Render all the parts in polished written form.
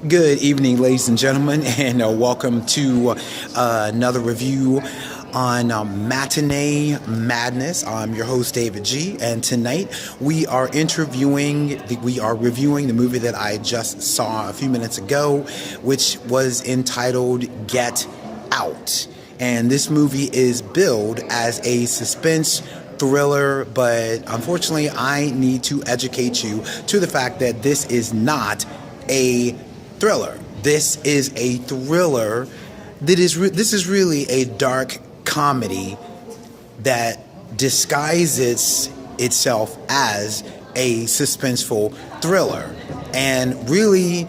Good evening, ladies and gentlemen, and welcome to another review on Matinee Madness. I'm your host, David G, and tonight we are reviewing the movie that I just saw a few minutes ago, which was entitled Get Out. And this movie is billed as a suspense thriller, but unfortunately I need to educate you to the fact that this is not a thriller. This is a thriller this is really a dark comedy that disguises itself as a suspenseful thriller. And really,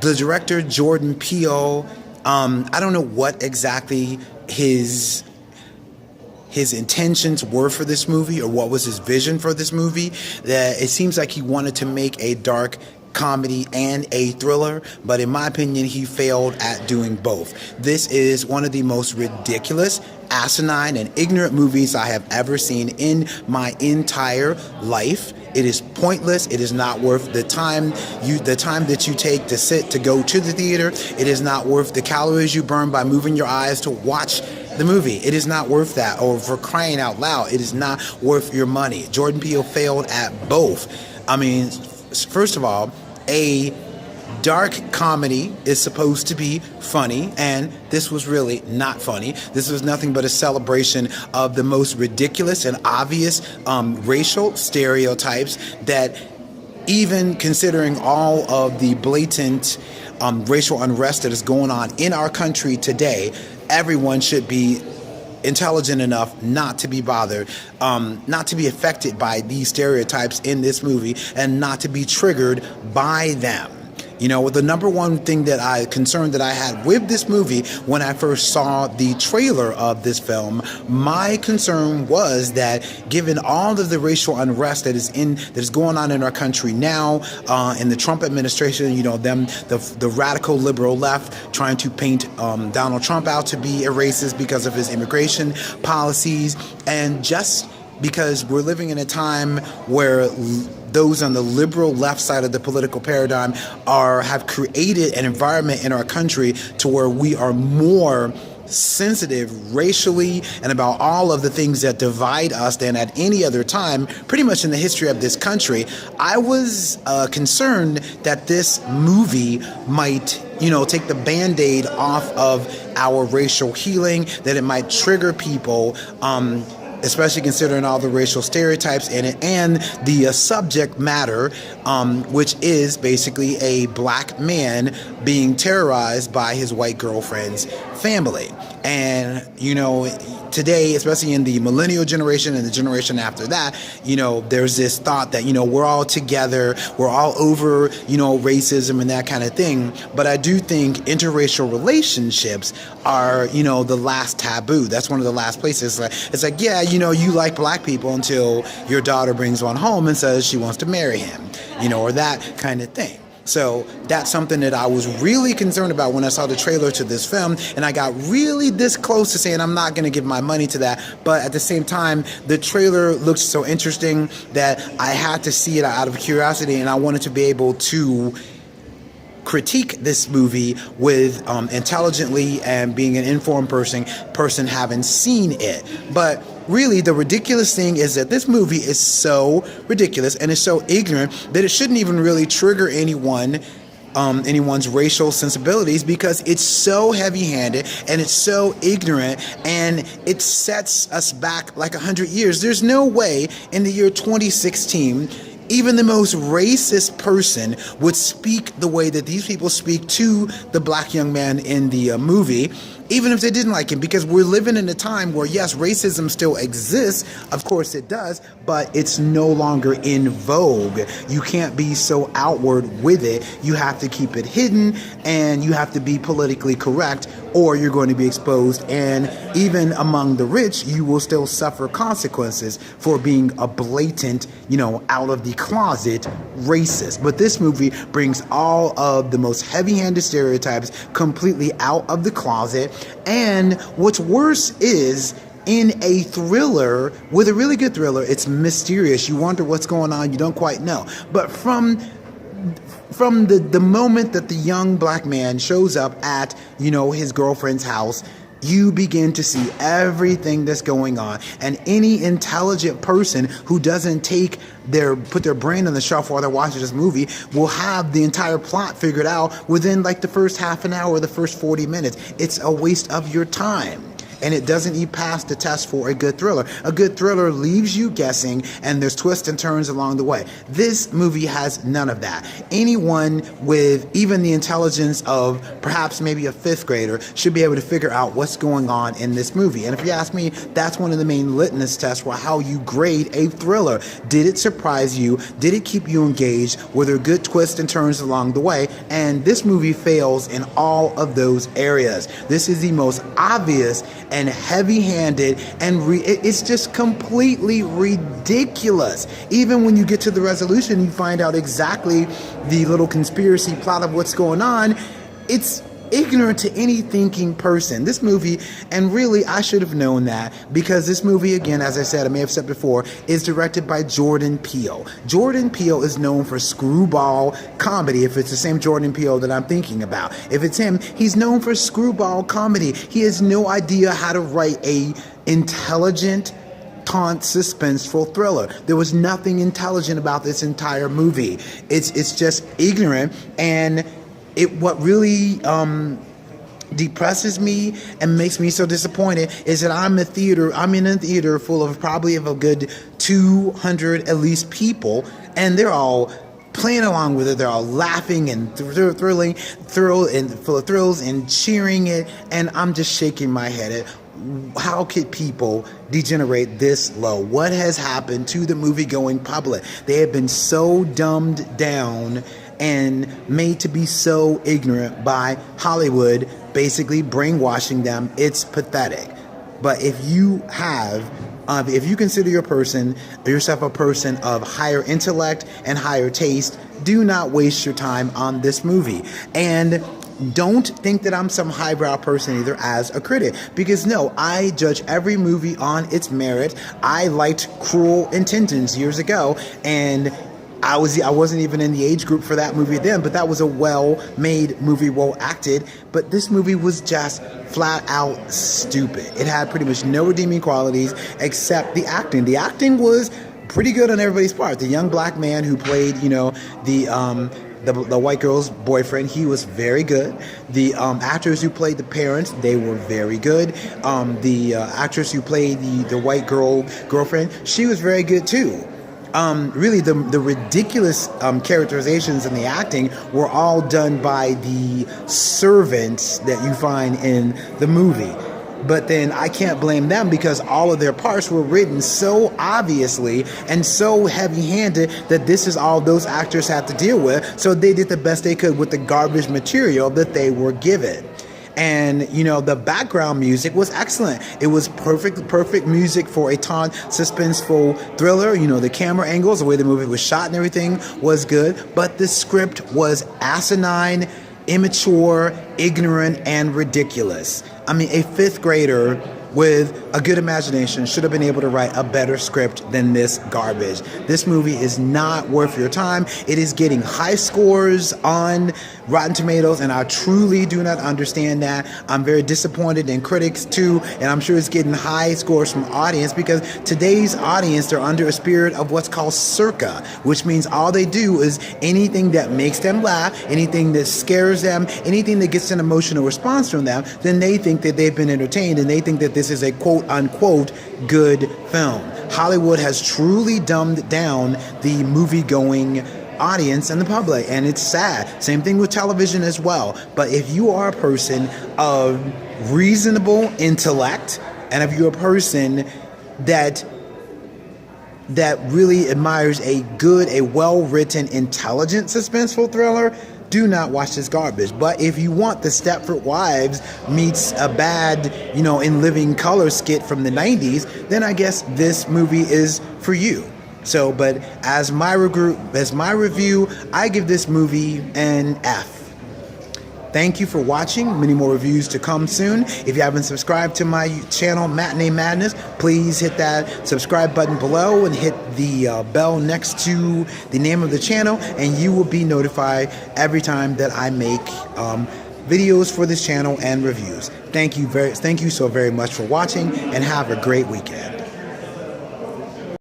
the director Jordan Peele, I don't know what exactly his intentions were for this movie, or what was his vision for this movie. That it seems like he wanted to make a dark comedy and a thriller, but in my opinion, he failed at doing both. This is one of the most ridiculous, asinine, and ignorant movies I have ever seen in my entire life. It is pointless. It is not worth the time that you take to sit to go to the theater. It is not worth the calories you burn by moving your eyes to watch the movie. It is not worth that. Or for crying out loud, it is not worth your money. Jordan Peele failed at both. I mean, first of all, a dark comedy is supposed to be funny, and this was really not funny. This was nothing but a celebration of the most ridiculous and obvious racial stereotypes that, even considering all of the blatant racial unrest that is going on in our country today, everyone should be intelligent enough not to be bothered, not to be affected by these stereotypes in this movie, and not to be triggered by them. You know, the number one concern that I had with this movie when I first saw the trailer of this film, my concern was that given all of the racial unrest that is going on in our country now, in the Trump administration, you know, the radical liberal left trying to paint Donald Trump out to be a racist because of his immigration policies, and just because we're living in a time where those on the liberal left side of the political paradigm have created an environment in our country to where we are more sensitive racially and about all of the things that divide us than at any other time pretty much in the history of this country. I was concerned that this movie might, you know, take the Band-Aid off of our racial healing, that it might trigger people, especially considering all the racial stereotypes in it, and the subject matter, which is basically a black man being terrorized by his white girlfriend's family. And, you know, today, especially in the millennial generation and the generation after that, you know, there's this thought that, you know, we're all together, we're all over, you know, racism and that kind of thing. But I do think interracial relationships are, you know, the last taboo. That's one of the last places. It's like, yeah, you know, you like black people until your daughter brings one home and says she wants to marry him, you know, or that kind of thing. So that's something that I was really concerned about when I saw the trailer to this film, and I got really this close to saying I'm not going to give my money to that. But at the same time, the trailer looked so interesting that I had to see it out of curiosity, and I wanted to be able to critique this movie with intelligently and being an informed person having seen it. But really, the ridiculous thing is that this movie is so ridiculous and is so ignorant that it shouldn't even really trigger anyone's racial sensibilities, because it's so heavy-handed and it's so ignorant, and it sets us back like 100 years. There's no way in the year 2016 even the most racist person would speak the way that these people speak to the black young man in the movie, even if they didn't like him, because we're living in a time where, yes, racism still exists. Of course it does, but it's no longer in vogue. You can't be so outward with it. You have to keep it hidden, and you have to be politically correct, or you're going to be exposed. And even among the rich, you will still suffer consequences for being a blatant, you know, out of the closet racist. But this movie brings all of the most heavy-handed stereotypes completely out of the closet. And what's worse is, in a thriller, with a really good thriller, it's mysterious. You wonder what's going on. You don't quite know. But from from the moment that the young black man shows up at, his girlfriend's house, you begin to see everything that's going on. And any intelligent person who doesn't put their brain on the shelf while they're watching this movie will have the entire plot figured out within like the first half an hour, the first 40 minutes. It's a waste of your time. And it doesn't even pass the test for a good thriller. A good thriller leaves you guessing, and there's twists and turns along the way. This movie has none of that. Anyone with even the intelligence of perhaps maybe a fifth grader should be able to figure out what's going on in this movie. And if you ask me, that's one of the main litmus tests for how you grade a thriller. Did it surprise you? Did it keep you engaged? Were there good twists and turns along the way? And this movie fails in all of those areas. This is the most obvious and heavy-handed, and it's just completely ridiculous. Even when you get to the resolution, you find out exactly the little conspiracy plot of what's going on. It's ignorant to any thinking person. This movie, and really I should have known that, because this movie, again, as I said, I may have said before, is directed by Jordan Peele. Jordan Peele is known for screwball comedy, if it's the same Jordan Peele that I'm thinking about. If it's him, he's known for screwball comedy. He has no idea how to write a intelligent, taunt, suspenseful thriller. There was nothing intelligent about this entire movie. It's just ignorant, and what really depresses me and makes me so disappointed is that I'm in a theater full of probably of a good 200 at least people, and they're all playing along with it. They're all laughing and full of thrills and cheering it, and I'm just shaking my head at how could people degenerate this low? What has happened to the movie-going public? They have been so dumbed down and made to be so ignorant by Hollywood, basically brainwashing them. It's pathetic. But if you consider yourself a person of higher intellect and higher taste, do not waste your time on this movie. And don't think that I'm some highbrow person either as a critic, because no, I judge every movie on its merit. I liked Cruel Intentions years ago, and I wasn't even in the age group for that movie then, but that was a well-made movie, well acted. But this movie was just flat out stupid. It had pretty much no redeeming qualities except the acting. The acting was pretty good on everybody's part. The young black man who played, the white girl's boyfriend, he was very good. The actors who played the parents, they were very good. The actress who played the white girlfriend, she was very good too. Really, the ridiculous characterizations and the acting were all done by the servants that you find in the movie. But then I can't blame them, because all of their parts were written so obviously and so heavy-handed that this is all those actors had to deal with. So they did the best they could with the garbage material that they were given. And, the background music was excellent. It was perfect music for a taunt, suspenseful thriller. The camera angles, the way the movie was shot and everything was good. But the script was asinine, immature, ignorant, and ridiculous. I mean, a fifth grader with a good imagination should have been able to write a better script than this garbage. This movie is not worth your time. It is getting high scores on Rotten Tomatoes, and I truly do not understand that. I'm very disappointed in critics too, and I'm sure it's getting high scores from audience, because today's audience, they're under a spirit of what's called circa, which means all they do is anything that makes them laugh, anything that scares them, anything that gets an emotional response from them, then they think that they've been entertained, and they think that this is a quote-unquote good film. Hollywood has truly dumbed down the movie-going audience and the public, and it's sad. Same thing with television as well. But if you are a person of reasonable intellect, and if you're a person that really admires a well-written, intelligent, suspenseful thriller, do not watch this garbage. But if you want the Stepford Wives meets a bad, In Living Color skit from the 90s, then I guess this movie is for you. So, but as my review, I give this movie an F. Thank you for watching. Many more reviews to come soon. If you haven't subscribed to my channel, Matinee Madness, please hit that subscribe button below and hit the bell next to the name of the channel, and you will be notified every time that I make videos for this channel and reviews. Thank you so very much for watching, and have a great weekend.